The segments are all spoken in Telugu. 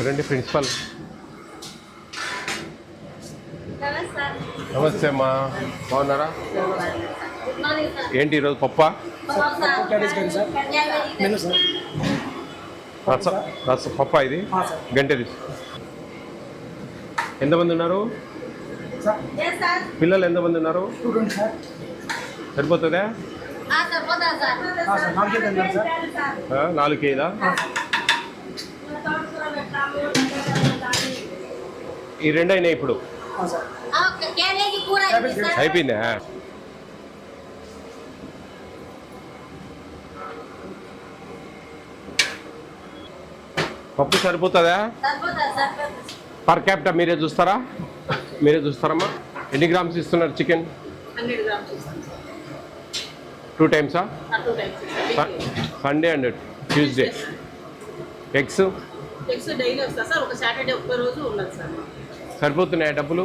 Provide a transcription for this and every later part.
రండి ప్రిన్సిపల్. నమస్తే అమ్మా, బాగున్నారా? ఏంటి ఈరోజు పప్పా? రసం పప్పా ఇది? గంటెది. ఎంతమంది ఉన్నారు పిల్లలు? ఎంతమంది ఉన్నారు? సరిపోతుందా? 4 కేజీలా? ఈ 2 అయినాయి ఇప్పుడు. అయిపోయిందా? పప్పు సరిపోతుందా? పర్ క్యాపిటా మీరే చూస్తారమ్మా? ఎన్ని గ్రామ్స్ ఇస్తున్నారు చికెన్? 2 టైమ్సా? Sunday and Tuesday. ఎగ్స్ సరిపోతున్నాయా డబ్బులు?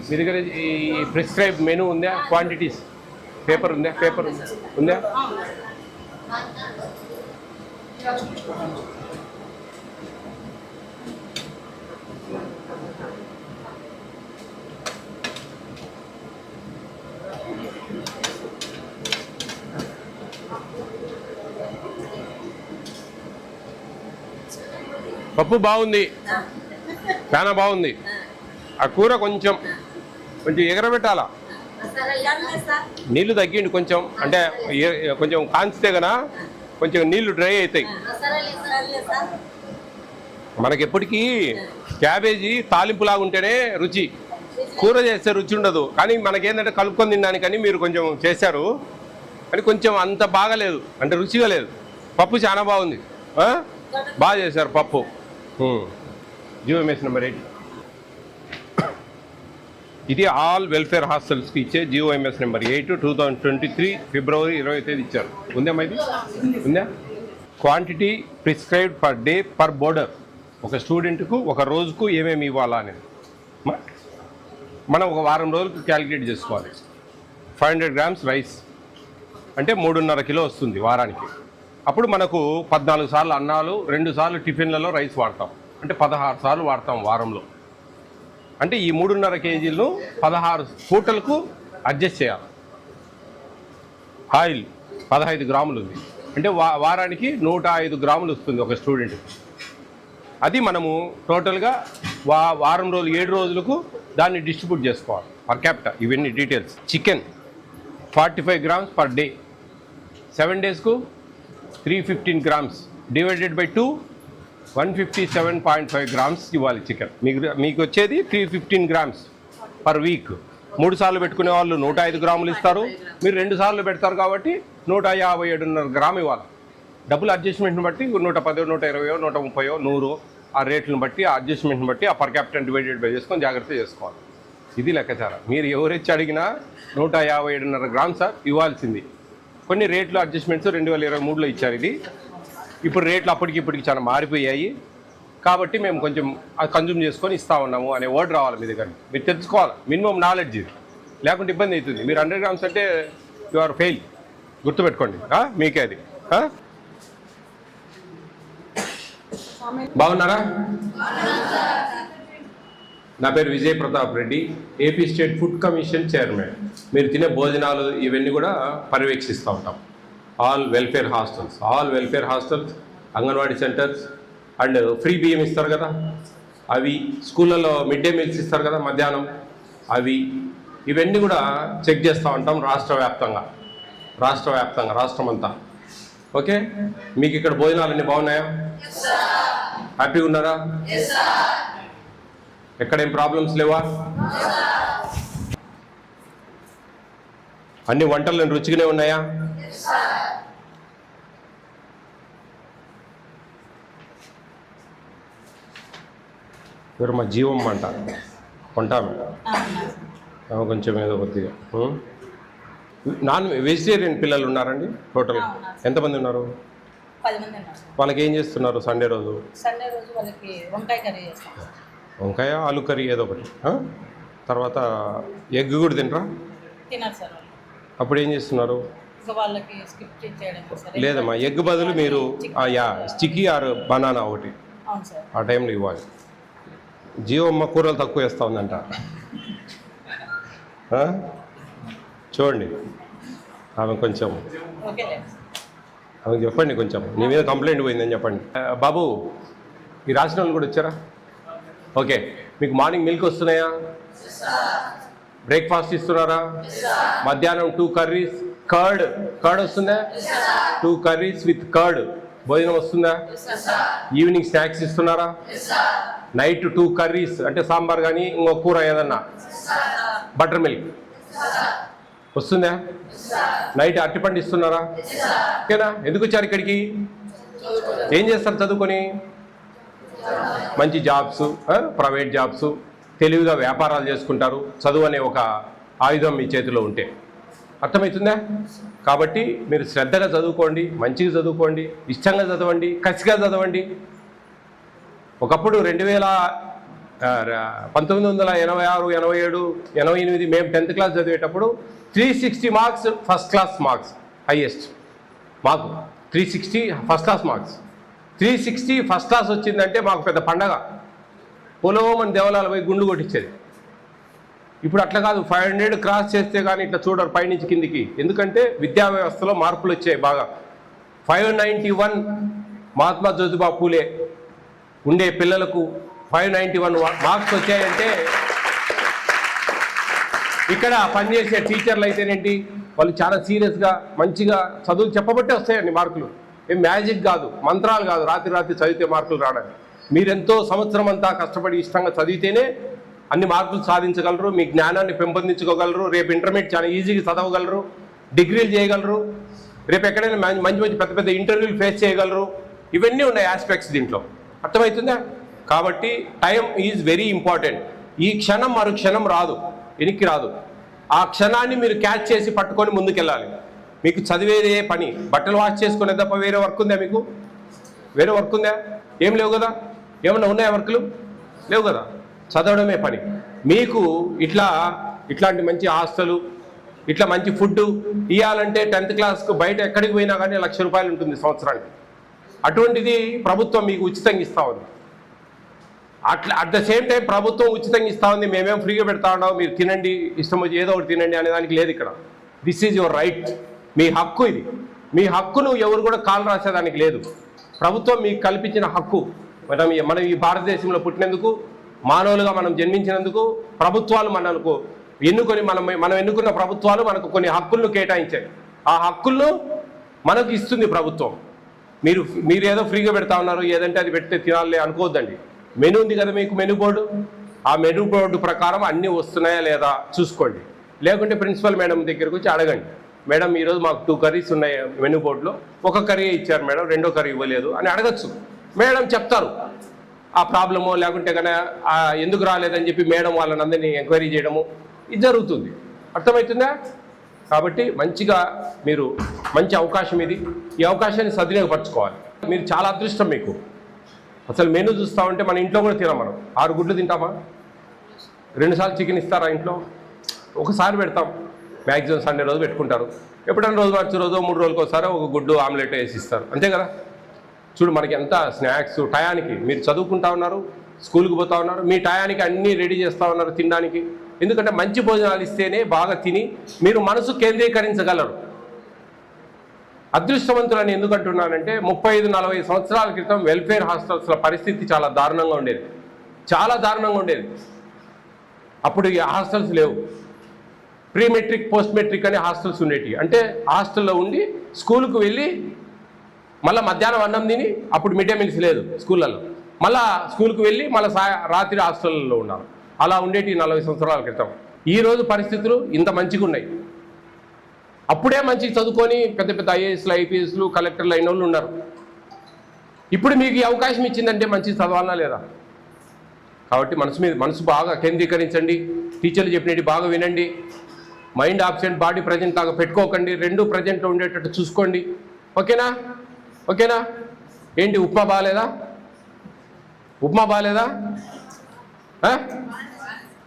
మీ దగ్గర ఈ ప్రిస్క్రైబ్ మెనూ ఉందా? క్వాంటిటీస్ పేపర్ ఉందా? పప్పు బాగుంది, చాలా బాగుంది. ఆ కూర కొంచెం ఎగరబెట్టాలా, నీళ్లు తగ్గిండి కొంచెం. అంటే కొంచెం కాంచితే కన్నా కొంచెం నీళ్లు డ్రై అవుతాయి. మనకెప్పటికీ క్యాబేజీ తాలింపులాగా ఉంటేనే రుచి, కూర చేస్తే రుచి ఉండదు. కానీ మనకేంటంటే కలుపుకొని తినడానికని మీరు కొంచెం చేశారు, కానీ కొంచెం అంత బాగాలేదు, అంటే రుచిగా లేదు. పప్పు చాలా బాగుంది, బాగా చేశారు పప్పు. GOMS నెంబర్ 8 ఇది ఆల్ వెల్ఫేర్ హాస్టల్స్కి ఇచ్చే GOMS నెంబర్ 8 2023 ఫిబ్రవరి 20వ తేదీ ఇచ్చారు. ఉందేమ్మా ఇది? ఉందా? Quantity prescribed per day per border. ఒక స్టూడెంట్కు ఒక రోజుకు ఏమేమి ఇవ్వాలా అనేది మనం ఒక వారం రోజులకు క్యాలిక్యులేట్ చేసుకోవాలి. 500 గ్రామ్స్ రైస్ అంటే 3.5 కిలో వస్తుంది వారానికి. అప్పుడు మనకు 14 సార్లు అన్నాలు, 2 సార్లు టిఫిన్లలో రైస్ వాడతాం, అంటే 16 సార్లు వాడతాం వారంలో. అంటే ఈ 3.5 కేజీలను 16 పూటలకు అడ్జస్ట్ చేయాలి. ఆయిల్ 15 గ్రాములు ఉంది, అంటే వారానికి 105 గ్రాములు వస్తుంది ఒక స్టూడెంట్కి. అది మనము టోటల్గా వారం రోజులు 7 రోజులకు దాన్ని డిస్ట్రిబ్యూట్ చేసుకోవాలి పర్ క్యాపిటా. ఇవన్నీ details. Chicken 45 grams per day, 7 డేస్కు 315 grams divided by 2 157.5 grams ఇవ్వాలి చికెన్. మీకు వచ్చేది 315 గ్రామ్స్ పర్ వీక్. 3 సార్లు పెట్టుకునే వాళ్ళు 105 గ్రాములు ఇస్తారు. మీరు 2 సార్లు పెడతారు కాబట్టి 157.5 గ్రాము ఇవ్వాలి. డబ్బులు అడ్జస్ట్మెంట్ని బట్టి 110, 120, 130, 100 ఆ రేట్లను బట్టి, ఆ అడ్జస్ట్మెంట్ని బట్టి ఆ పర్ క్యాపిటల్ డివైడెడ్ బై చేసుకొని జాగ్రత్త చేసుకోవాలి. ఇది లెక్కచారం. మీరు ఎవరెచ్చి అడిగినా 157.5 గ్రామ్స్ ఇవ్వాల్సింది. కొన్ని రేట్లు అడ్జస్ట్మెంట్స్ 2023లో ఇచ్చారు. ఇది ఇప్పుడు రేట్లు అప్పటికిప్పటికి చాలా మారిపోయాయి కాబట్టి మేము కొంచెం కన్జ్యూమ్ చేసుకొని ఇస్తా ఉన్నాము అనే వర్డ్ రావాలి మీ దగ్గర. మీరు తెలుసుకోవాలి, మినిమం నాలెడ్జ్ ఇది, లేకుంటే ఇబ్బంది అవుతుంది. మీరు 100 గ్రామ్స్ అంటే యు ఆర్ ఫెయిల్, గుర్తుపెట్టుకోండి. మీకే అది. బాగున్నారా? నా పేరు Vijay Pratap Reddy, AP state food commission chairman. మీరు తినే భోజనాలు ఇవన్నీ కూడా పర్యవేక్షిస్తూ ఉంటాం. All welfare hostels, anganwadi centres and free బియ్యం ఇస్తారు కదా అవి, స్కూళ్ళలో మిడ్ డే మీల్స్ ఇస్తారు కదా మధ్యాహ్నం అవి, ఇవన్నీ కూడా చెక్ చేస్తూ ఉంటాం రాష్ట్ర వ్యాప్తంగా, రాష్ట్రం అంతా. ఓకే, మీకు ఇక్కడ భోజనాలు అన్నీ బాగున్నాయా? హ్యాపీగా ఉన్నారా? ఎక్కడేం ప్రాబ్లమ్స్ లేవా? అన్ని వంటలు రుచిగానే ఉన్నాయా? మా జీవం అంట కొంటాము కొంచెం ఏదో కొద్దిగా. నాన్ వెజిటేరియన్ పిల్లలు ఉన్నారండి టోటల్? ఎంతమంది ఉన్నారు? 10 మంది ఉన్నారు. వాళ్ళకి ఏం చేస్తున్నారు సండే రోజు? వాళ్ళకి వంకాయ కర్రీ చేస్తాం. వంకాయ, ఆలు కర్రీ ఏదో ఒకటి. తర్వాత ఎగ్ కూడా తినరా? తిన్నారు సార్. అప్పుడు ఏం చేస్తున్నారు? ఇంకా వాళ్ళకి స్కిప్ చేయడం సార్. లేదమ్మా, ఎగ్ బదులు మీరు స్టిక్కీ ఆర్ బనానా ఒకటి అవును సార్. ఆ టైంలో ఇవ్వాలి. జీవమ్మ కూరలు తక్కువ వేస్తూ ఉందంట. చూడండి, ఆమె కొంచెం ఓకేలే. ఆమెకు చెప్పండి, కొంచెం నీ మీద కంప్లైంట్ పోయిందని చెప్పండి. బాబు, ఈ రాసిన వాళ్ళు కూడా వచ్చారా? ఓకే, మీకు మార్నింగ్ మిల్క్ వస్తున్నాయా? బ్రేక్ఫాస్ట్ ఇస్తున్నారా? మధ్యాహ్నం 2 కర్రీస్, కర్డ్ వస్తుందా? 2 కర్రీస్ విత్ కర్డ్ భోజనం వస్తుందా? ఈవినింగ్ స్నాక్స్ ఇస్తున్నారా? నైట్ 2 కర్రీస్ అంటే సాంబార్ కానీ ఇంకో కూర ఏదన్నా, బటర్ మిల్క్ వస్తుందా? నైట్ అరటిపండు ఇస్తున్నారా? ఓకేనా? ఎందుకు వచ్చారు ఇక్కడికి? ఏం చేస్తారు చదువుకొని? మంచి జాబ్స్, ప్రైవేట్ జాబ్స్, తెలివిగా వ్యాపారాలు చేసుకుంటారు. చదువు అనే ఒక ఆయుధం మీ చేతిలో ఉంటే. అర్థమవుతుందా? కాబట్టి మీరు శ్రద్ధగా చదువుకోండి, మంచిగా చదువుకోండి, ఇష్టంగా చదవండి, కసిగా చదవండి. ఒకప్పుడు 1986, 87, 88 మేము 10th క్లాస్ చదివేటప్పుడు 360 marks first class marks, highest మాకు 360 first class marks. 360 first class వచ్చిందంటే మాకు పెద్ద పండగ. పొలోమని దేవాలయాలు పోయి గుండు కొట్టించేది. ఇప్పుడు అట్లా కాదు, 500 క్రాస్ చేస్తే కానీ ఇట్లా చూడరు పైనుంచి కిందికి. ఎందుకంటే విద్యా వ్యవస్థలో మార్పులు వచ్చాయి బాగా. 591 మహాత్మా జ్యోతిబా పూలే ఉండే పిల్లలకు 591 మార్క్స్ వచ్చాయంటే ఇక్కడ పనిచేసే టీచర్లు అయితేనేంటి, వాళ్ళు చాలా సీరియస్గా మంచిగా చదువులు చెప్పబట్టే వస్తాయండి మార్కులు. ఏం మ్యాజిక్ కాదు, మంత్రాలు కాదు, రాత్రి చదివితే మార్కులు రావడానికి. మీరెంతో సంవత్సరం అంతా కష్టపడి ఇష్టంగా చదివితేనే అన్ని మార్కులు సాధించగలరు, మీ జ్ఞానాన్ని పెంపొందించుకోగలరు. రేపు ఇంటర్మీడియట్ చాలా ఈజీగా చదవగలరు, డిగ్రీలు చేయగలరు, రేపు ఎక్కడైనా మంచి పెద్ద ఇంటర్వ్యూలు ఫేస్ చేయగలరు. ఇవన్నీ ఉన్నాయి ఆస్పెక్ట్స్ దీంట్లో. అర్థమవుతుందా? కాబట్టి టైం ఈజ్ వెరీ ఇంపార్టెంట్. ఈ క్షణం మరో క్షణం రాదు, వెనక్కి రాదు. ఆ క్షణాన్ని మీరు క్యాచ్ చేసి పట్టుకొని ముందుకెళ్ళాలి. మీకు చదివేదే పని, బట్టలు వాష్ చేసుకునే తప్ప వేరే వర్క్ ఉందా? మీకు వేరే వర్క్ ఉందా? ఏం లేవు కదా. ఏమన్నా ఉన్నాయా వర్కులు? లేవు కదా. చదవడమే పని. మీకు ఇట్లాంటి మంచి హాస్టలు, ఇట్లా మంచి ఫుడ్ ఇవ్వాలంటే 10th క్లాస్కు బయట ఎక్కడికి పోయినా కానీ 1,00,000 రూపాయలు ఉంటుంది సంవత్సరానికి. అటువంటిది ప్రభుత్వం మీకు ఉచితంగా ఇస్తూ ఉంది. అట్ ద సేమ్ టైం ప్రభుత్వం ఉచితంగా ఇస్తూ ఉంది, మేమేం ఫ్రీగా పెడతా ఉన్నాం, మీరు తినండి, ఇష్టం వచ్చి ఏదో ఒకటి తినండి అనే దానికి లేదు ఇక్కడ. దిస్ ఈజ్ యువర్ రైట్, మీ హక్కు ఇది. మీ హక్కును ఎవరు కూడా కాలు రాసేదానికి లేదు. ప్రభుత్వం మీకు కల్పించిన హక్కు. మనం ఈ భారతదేశంలో పుట్టినందుకు, మానవులుగా మనం జన్మించినందుకు ప్రభుత్వాలు మనకు ఎన్నుకొని మనం ఎన్నుకున్న ప్రభుత్వాలు మనకు కొన్ని హక్కులను కేటాయించాయి. ఆ హక్కులను మనకు ఇస్తుంది ప్రభుత్వం. మీరు ఏదో ఫ్రీగా పెడతా ఉన్నారు, ఏదంటే అది పెడితే తినాలి అనుకోవద్దండి. మెనూ ఉంది కదా మీకు, మెనూ బోర్డు. ఆ మెనూ బోర్డు ప్రకారం అన్నీ వస్తున్నాయా లేదా చూసుకోండి. లేకుంటే ప్రిన్సిపల్ మేడం దగ్గరకు వచ్చి అడగండి, మేడం ఈరోజు మాకు 2 కర్రీస్ ఉన్నాయి మెనూ బోర్డులో, 1 కర్రీ ఇచ్చారు మేడం, 2వ కర్రీ ఇవ్వలేదు అని అడగచ్చు. మేడం చెప్తారు ఆ ప్రాబ్లమో, లేకుంటే కన్నా ఎందుకు రాలేదని చెప్పి మేడం వాళ్ళని అందరినీ ఎంక్వైరీ చేయడము ఇది జరుగుతుంది. అర్థమవుతుందా? కాబట్టి మంచిగా మీరు మంచి అవకాశం ఇది, ఈ అవకాశాన్ని సద్వినియోగపరచుకోవాలి. మీరు చాలా అదృష్టం మీకు. అసలు మెనూ చూస్తూ ఉంటే మన ఇంట్లో కూడా తినాం. మనం 6 గుడ్లు తింటామా? 2 సార్లు చికెన్ ఇస్తారా ఇంట్లో? ఒకసారి పెడతాం, మ్యాక్సిమం సండే రోజు పెట్టుకుంటారు. ఎప్పుడైనా రోజు మార్చి రోజు 3 రోజులకు ఒకసారి 1 గుడ్డు ఆమ్లెట్ వేసి ఇస్తారు, అంతే కదా. చూడు మనకి ఎంత స్నాక్స్ టయానికి. మీరు చదువుకుంటా ఉన్నారు, స్కూల్కి పోతా ఉన్నారు, మీ టయానికి అన్నీ రెడీ చేస్తూ ఉన్నారు తినడానికి. ఎందుకంటే మంచి భోజనాలు ఇస్తేనే బాగా తిని మీరు మనసు కేంద్రీకరించగలరు. అదృష్టవంతులని ఎందుకు అంటున్నానంటే 35-40 సంవత్సరాల క్రితం వెల్ఫేర్ హాస్టల్స్ల పరిస్థితి చాలా దారుణంగా ఉండేది, చాలా దారుణంగా ఉండేది. అప్పుడు ఈ హాస్టల్స్ లేవు. ప్రీ మెట్రిక్, పోస్ట్ మెట్రిక్ అనే హాస్టల్స్ ఉండేవి. అంటే హాస్టల్లో ఉండి స్కూల్కి వెళ్ళి మళ్ళీ మధ్యాహ్నం అన్నం తిని, అప్పుడు మిడ్ డే మీల్స్ లేదు స్కూళ్ళల్లో, మళ్ళీ స్కూల్కి వెళ్ళి మళ్ళీ రాత్రి హాస్టల్లో ఉన్నారు. అలా ఉండేటి 40 సంవత్సరాల క్రితం. ఈరోజు పరిస్థితులు ఇంత మంచిగా ఉన్నాయి. అప్పుడే మంచిగా చదువుకొని పెద్ద ఐఏఎస్లు, ఐపీఎస్లు, కలెక్టర్లు అయిన వాళ్ళు ఉన్నారు. ఇప్పుడు మీకు ఈ అవకాశం ఇచ్చిందంటే మంచిగా చదవాలనా లేదా? కాబట్టి మనసు బాగా కేంద్రీకరించండి, టీచర్లు చెప్పినట్టు బాగా వినండి. మైండ్ ఆబ్సెంట్, బాడీ ప్రజెంట్ లాగా పెట్టుకోకండి, 2 ప్రజెంట్లో ఉండేటట్టు చూసుకోండి. ఓకేనా? ఏంటి ఉప్మా బాగాలేదా?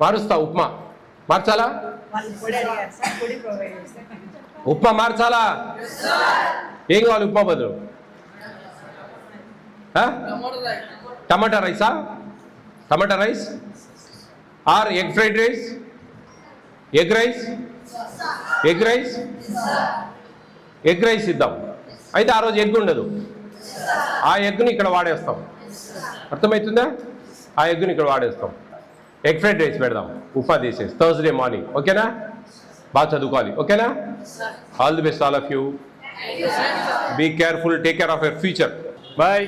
మారుస్తా, ఉప్మా మార్చాలా? ఉప్మా మార్చాలా? ఏం కావాలి ఉప్మా బదులు? టమాటా రైసా? Tomato rice or egg fried rice? Egg rice? Egg rice? Egg rice ఇద్దాం. అయితే ఆ రోజు ఎగ్ ఉండదు, ఆ ఎగ్ని ఇక్కడ వాడేస్తాం. అర్థమవుతుందా? ఆ ఎగ్ని ఇక్కడ వాడేస్తాం. ఎగ్ ఫ్రైడ్ రైస్ పెడదాం, ఉప్మా తీసేసి థర్స్డే మార్నింగ్. ఓకేనా? బాగా చదువుకోవాలి. ఓకేనా? All the best all of you. Be careful, take care of your future. Bye.